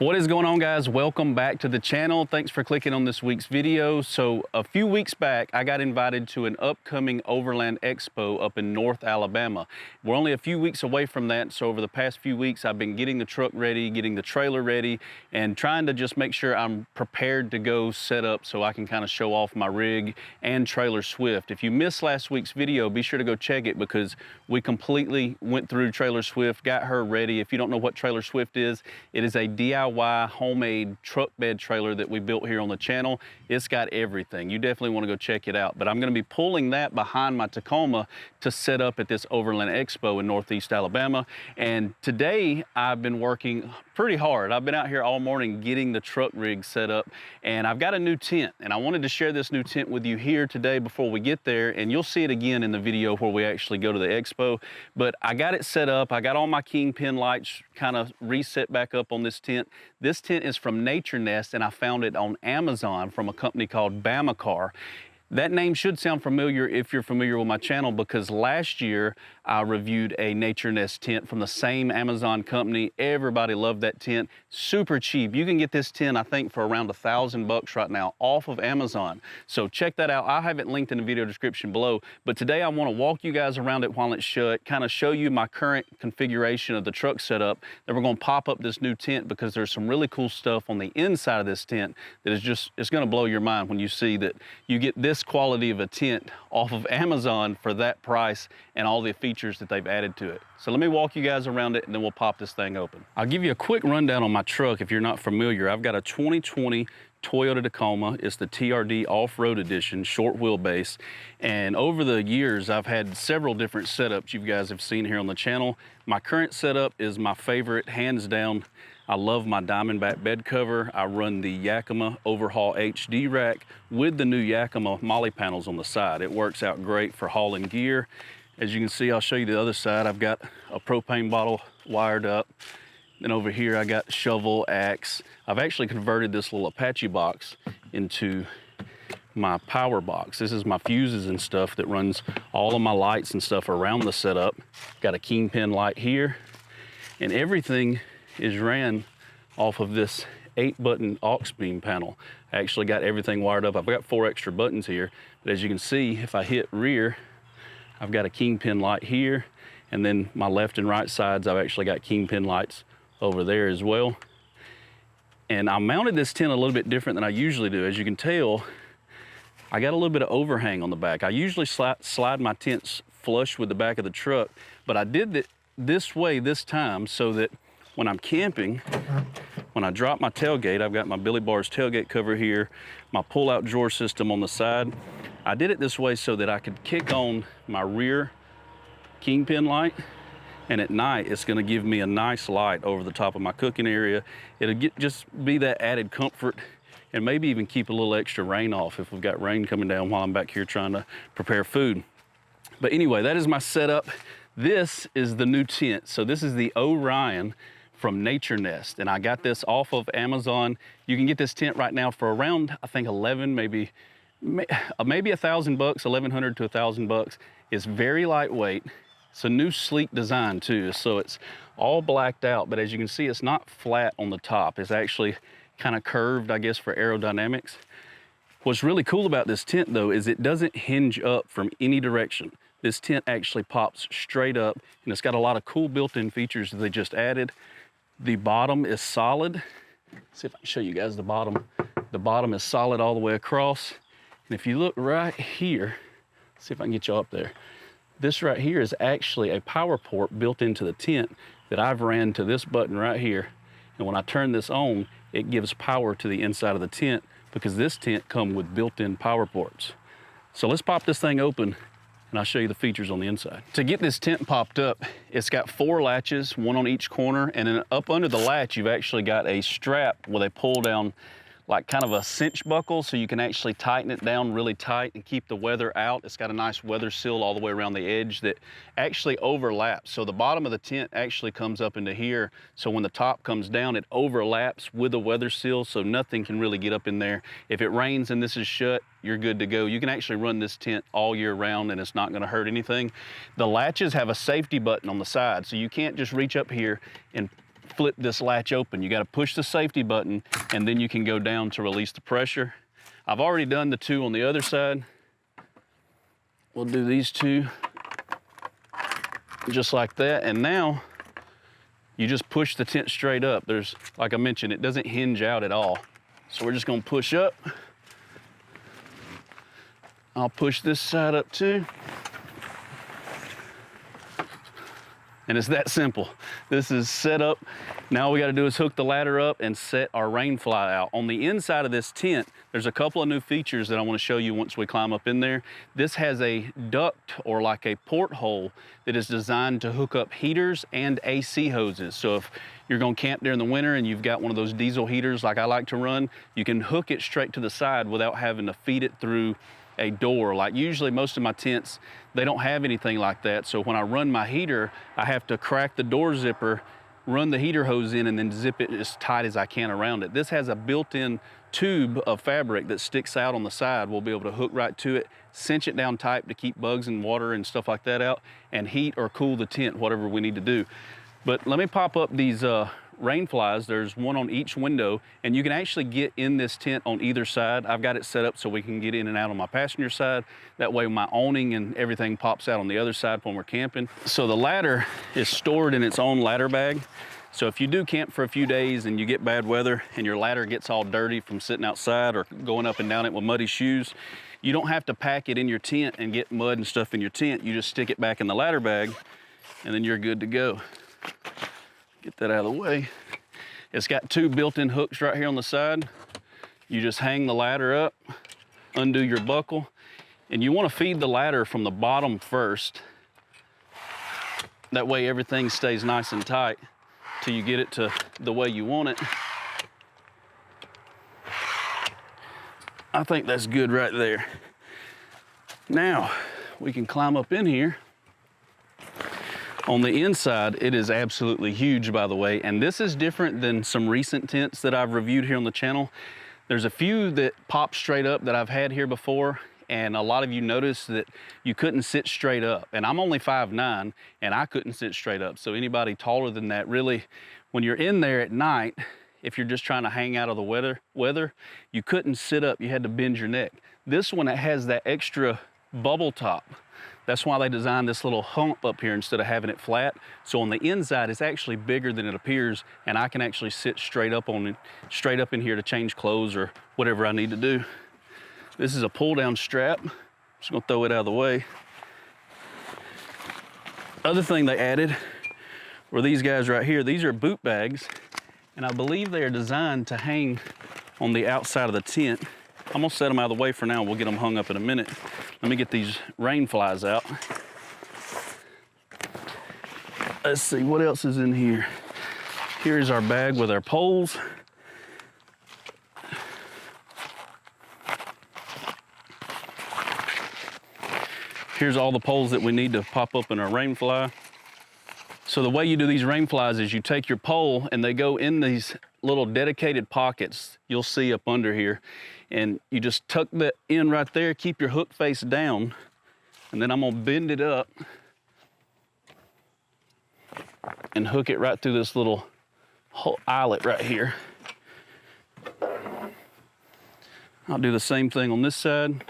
What is going on, guys? Welcome back to the channel. Thanks for clicking on this week's video. So a few weeks back, I got invited to an upcoming Overland Expo up in North Alabama. We're only a few weeks away from that. So over the past few weeks, I've been getting the truck ready, getting the trailer ready, and trying to just make sure I'm prepared to go set up so I can kind of show off my rig and trailer Swift. If you missed last week's video, be sure to go check it because we completely went through trailer Swift, got her ready. If you don't know what trailer Swift is, it is a DIY homemade truck bed trailer that we built here on the channel. It's got everything. You definitely want to go check it out. But I'm going to be pulling that behind my Tacoma to set up at this Overland Expo in Northeast Alabama. And today I've been working pretty hard. I've been out here all morning getting the truck rig set up, and I've got a new tent, and I wanted to share this new tent with you here today before we get there, and you'll see it again in the video where we actually go to the expo. But I got it set up. I got all my kingpin lights kind of reset back up on this tent. This tent is from Nature Nest, and I found it on Amazon from a company called Bamacar. That name should sound familiar if you're familiar with my channel, because last year I reviewed a Nature Nest tent from the same Amazon company. Everybody loved that tent. Super cheap. You can get this tent, I think, for around $1,000 right now off of Amazon. So check that out. I have it linked in the video description below. But today I want to walk you guys around it while it's shut, kind of show you my current configuration of the truck setup. Then we're going to pop up this new tent because there's some really cool stuff on the inside of this tent that is just, it's going to blow your mind when you see that you get this quality of a tent off of Amazon for that price and all the features that they've added to it. So let me walk you guys around it and then we'll pop this thing open. I'll give you a quick rundown on my truck if you're not familiar. I've got a 2020 Toyota Tacoma. It's the TRD Off-Road Edition, short wheelbase. And over the years, I've had several different setups you guys have seen here on the channel. My current setup is my favorite, hands down. I love my Diamondback bed cover. I run the Yakima Overhaul HD rack with the new Yakima Molle Panels on the side. It works out great for hauling gear. As you can see, I'll show you the other side. I've got a propane bottle wired up. Then over here, I got shovel, axe. I've actually converted this little Apache box into my power box. This is my fuses and stuff that runs all of my lights and stuff around the setup. Got a kingpin light here, and everything is ran off of this 8-button aux beam panel. I actually got everything wired up. I've got 4 extra buttons here, but as you can see, if I hit rear, I've got a kingpin light here, and then my left and right sides, I've actually got kingpin lights over there as well. And I mounted this tent a little bit different than I usually do. As you can tell, I got a little bit of overhang on the back. I usually slide my tents flush with the back of the truck, but I did it this way this time so that when I'm camping, when I drop my tailgate, I've got my Billy Bars tailgate cover here, my pull-out drawer system on the side. I did it this way so that I could kick on my rear kingpin light, and at night it's going to give me a nice light over the top of my cooking area. It'll just be that added comfort, and maybe even keep a little extra rain off if we've got rain coming down while I'm back here trying to prepare food. But anyway, that is my setup. This is the new tent. So this is the Orion from Nature Nest, and I got this off of Amazon. You can get this tent right now for around, I think, 11, maybe $1,000, 1,100 to $1,000. It's very lightweight. It's a new sleek design too, so it's all blacked out, but as you can see, it's not flat on the top. It's actually kind of curved, I guess, for aerodynamics. What's really cool about this tent though is it doesn't hinge up from any direction. This tent actually pops straight up, and it's got a lot of cool built-in features that they just added. The bottom is solid. Let's see if I can show you guys the bottom. The bottom is solid all the way across. And if you look right here, let's see if I can get you up there. This right here is actually a power port built into the tent that I've ran to this button right here. And when I turn this on, it gives power to the inside of the tent because this tent comes with built-in power ports. So let's pop this thing open and I'll show you the features on the inside. To get this tent popped up, it's got 4 latches, 1 on each corner, and then up under the latch, you've actually got a strap with a pull down, like kind of a cinch buckle, so you can actually tighten it down really tight and keep the weather out. It's got a nice weather seal all the way around the edge that actually overlaps. So the bottom of the tent actually comes up into here. So when the top comes down, it overlaps with the weather seal, so nothing can really get up in there. If it rains and this is shut, you're good to go. You can actually run this tent all year round and it's not gonna hurt anything. The latches have a safety button on the side, so you can't just reach up here and flip this latch open. You got to push the safety button, and then you can go down to release the pressure. I've already done the two on the other side. We'll do these two just like that, and now you just push the tent straight up. There's, like I mentioned, it doesn't hinge out at all. So we're just gonna push up. I'll push this side up too. And it's that simple. This is set up. Now all we gotta do is hook the ladder up and set our rain fly out. On the inside of this tent, there's a couple of new features that I wanna show you once we climb up in there. This has a duct, or like a porthole, that is designed to hook up heaters and AC hoses. So if you're gonna camp during the winter and you've got one of those diesel heaters like I like to run, you can hook it straight to the side without having to feed it through a door. Like usually most of my tents, they don't have anything like that. So when I run my heater, I have to crack the door zipper, run the heater hose in, and then zip it as tight as I can around it. This has a built-in tube of fabric that sticks out on the side. We'll be able to hook right to it, cinch it down tight to keep bugs and water and stuff like that out, and heat or cool the tent, whatever we need to do. But let me pop up these rain flies. There's one on each window, and you can actually get in this tent on either side. I've got it set up so we can get in and out on my passenger side. That way my awning and everything pops out on the other side when we're camping. So the ladder is stored in its own ladder bag. So if you do camp for a few days and you get bad weather and your ladder gets all dirty from sitting outside or going up and down it with muddy shoes, you don't have to pack it in your tent and get mud and stuff in your tent. You just stick it back in the ladder bag and then you're good to go. Get that out of the way. It's got two built-in hooks right here on the side. You just hang the ladder up, undo your buckle, and you want to feed the ladder from the bottom first. That way everything stays nice and tight till you get it to the way you want it. I think that's good right there. Now we can climb up in here. On the inside, it is absolutely huge, by the way, and this is different than some recent tents that I've reviewed here on the channel. There's a few that pop straight up that I've had here before, and a lot of you noticed that you couldn't sit straight up. And I'm only 5'9", and I couldn't sit straight up. So anybody taller than that, really, when you're in there at night, if you're just trying to hang out of the weather, you couldn't sit up, you had to bend your neck. This one, it has that extra bubble top. That's why they designed this little hump up here instead of having it flat. So on the inside, it's actually bigger than it appears, and I can actually sit straight up on it, straight up in here to change clothes or whatever I need to do. This is a pull-down strap. I'm just gonna throw it out of the way. Other thing they added were these guys right here. These are boot bags, and I believe they are designed to hang on the outside of the tent. I'm gonna set them out of the way for now. We'll get them hung up in a minute. Let me get these rain flies out. Let's see, what else is in here? Here's our bag with our poles. Here's all the poles that we need to pop up in our rain fly. So the way you do these rain flies is you take your pole and they go in these little dedicated pockets you'll see up under here. And you just tuck that in right there, keep your hook face down, and then I'm gonna bend it up and hook it right through this little eyelet right here. I'll do the same thing on this side.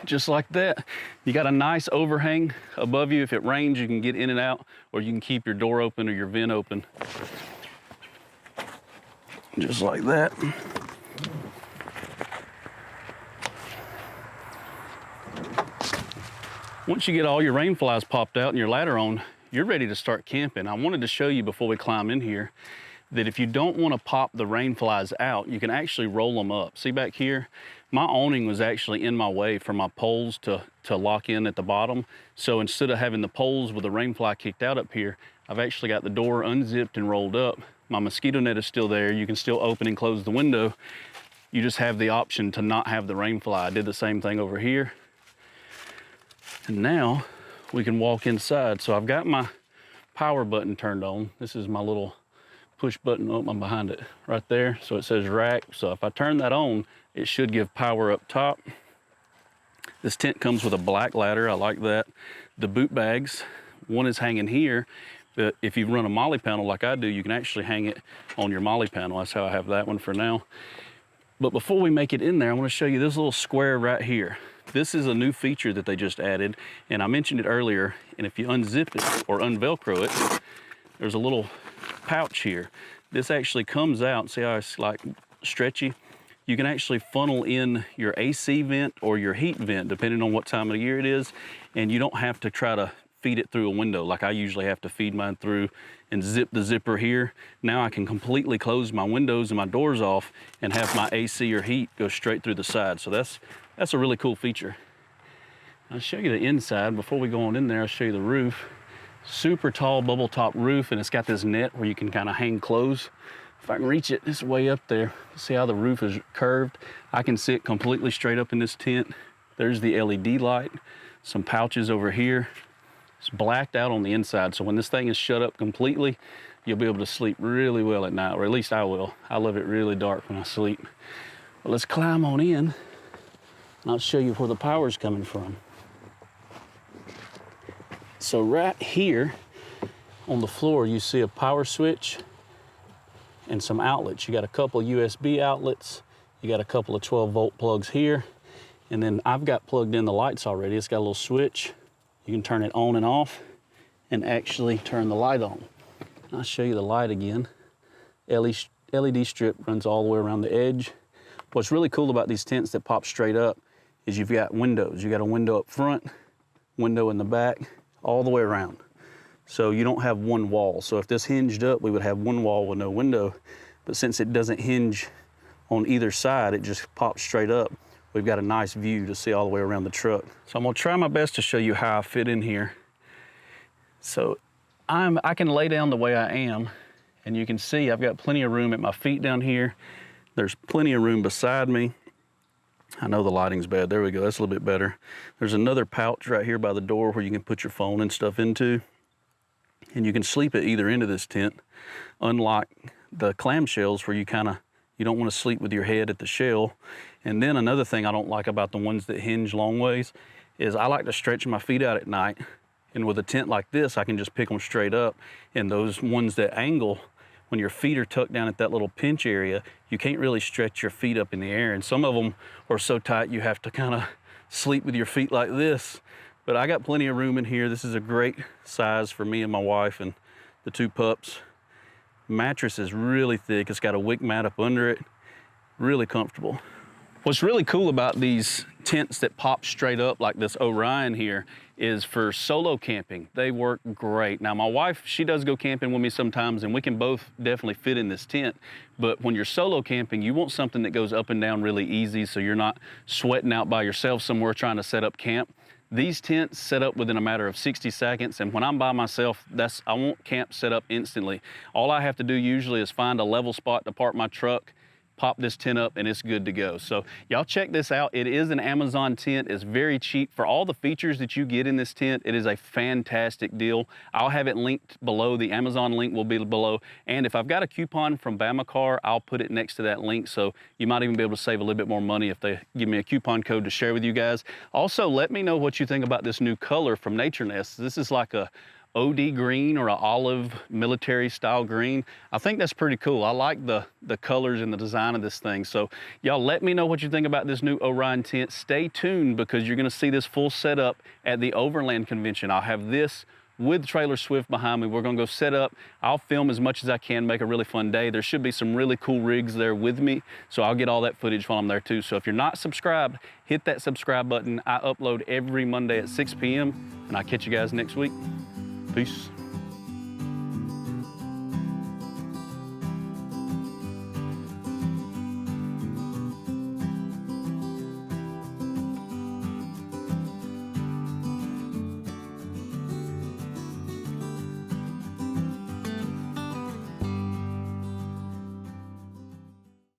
Just like that. You got a nice overhang above you. If it rains, you can get in and out, or you can keep your door open or your vent open. Just like that. Once you get all your rain flies popped out and your ladder on, you're ready to start camping. I wanted to show you before we climb in here that if you don't want to pop the rain flies out, you can actually roll them up. See back here? My awning was actually in my way for my poles to lock in at the bottom. So instead of having the poles with the rain fly kicked out up here, I've actually got the door unzipped and rolled up. My mosquito net is still there. You can still open and close the window. You just have the option to not have the rain fly. I did the same thing over here. And now we can walk inside. So I've got my power button turned on. This is my little push button. Oh, I'm behind it right there. So it says rack. So if I turn that on, it should give power up top. This tent comes with a black ladder. I like that. The boot bags One is hanging here, but if you run a Molle panel like I do, you can actually hang it on your Molle panel. That's how I have that one for now. But before we make it in there, I want to show you this little square right here. This is a new feature that they just added, and I mentioned it earlier, and if you unzip it or unvelcro it, there's a little pouch here. This actually comes out, see how it's like stretchy? You can actually funnel in your AC vent or your heat vent, depending on what time of the year it is, and you don't have to try to feed it through a window like I usually have to feed mine through and zip the zipper here. Now I can completely close my windows and my doors off and have my AC or heat go straight through the side. So that's a really cool feature. I'll show you the inside. Before we go on in there, I'll show you the roof. Super tall bubble top roof, and it's got this net where you can kind of hang clothes. If I can reach it, it's way up there. See how the roof is curved? I can sit completely straight up in this tent. There's the LED light, some pouches over here. It's blacked out on the inside, so when this thing is shut up completely, you'll be able to sleep really well at night, or at least I will. I love it really dark when I sleep. But let's climb on in, and I'll show you where the power's coming from. So right here on the floor, you see a power switch and some outlets. You got a couple USB outlets, you got a couple of 12-volt plugs here, and then I've got plugged in the lights already. It's got a little switch. You can turn it on and off and actually turn the light on. I'll show you the light again. LED strip runs all the way around the edge. What's really cool about these tents that pop straight up is you've got windows. You got a window up front, window in the back, all the way around. So you don't have one wall. So if this hinged up, we would have one wall with no window. But since it doesn't hinge on either side, it just pops straight up. We've got a nice view to see all the way around the truck. So I'm gonna try my best to show you how I fit in here. So I can lay down the way I am, and you can see I've got plenty of room at my feet down here. There's plenty of room beside me. I know the lighting's bad. There we go, that's a little bit better. There's another pouch right here by the door where you can put your phone and stuff into. And you can sleep at either end of this tent, unlike the clamshells where you don't want to sleep with your head at the shell. And then another thing I don't like about the ones that hinge long ways is I like to stretch my feet out at night. And with a tent like this, I can just pick them straight up. And those ones that angle, when your feet are tucked down at that little pinch area, you can't really stretch your feet up in the air. And some of them are so tight you have to kind of sleep with your feet like this. But I got plenty of room in here. This is a great size for me and my wife and the two pups. Mattress is really thick. It's got a wick mat up under it. Really comfortable. What's really cool about these tents that pop straight up like this Orion here is for solo camping. They work great. Now my wife, she does go camping with me sometimes, and we can both definitely fit in this tent. But when you're solo camping, you want something that goes up and down really easy so you're not sweating out by yourself somewhere trying to set up camp. These tents set up within a matter of 60 seconds, and when I'm by myself, I want camp set up instantly. All I have to do usually is find a level spot to park my truck, pop this tent up, and it's good to go. So y'all check this out. It is an Amazon tent. It's very cheap. For all the features that you get in this tent, it is a fantastic deal. I'll have it linked below. The Amazon link will be below. And if I've got a coupon from Bamacar, I'll put it next to that link. So you might even be able to save a little bit more money if they give me a coupon code to share with you guys. Also, let me know what you think about this new color from Nature Nest. This is like a OD green or an olive military style green. I think that's pretty cool. I like the colors and the design of this thing. So y'all let me know what you think about this new Orion tent. Stay tuned because you're gonna see this full setup at the Overland Convention. I'll have this with Trailer Swift behind me. We're gonna go set up. I'll film as much as I can, make a really fun day. There should be some really cool rigs there with me, so I'll get all that footage while I'm there too. So if you're not subscribed, hit that subscribe button. I upload every Monday at 6 p.m. and I'll catch you guys next week. Peace.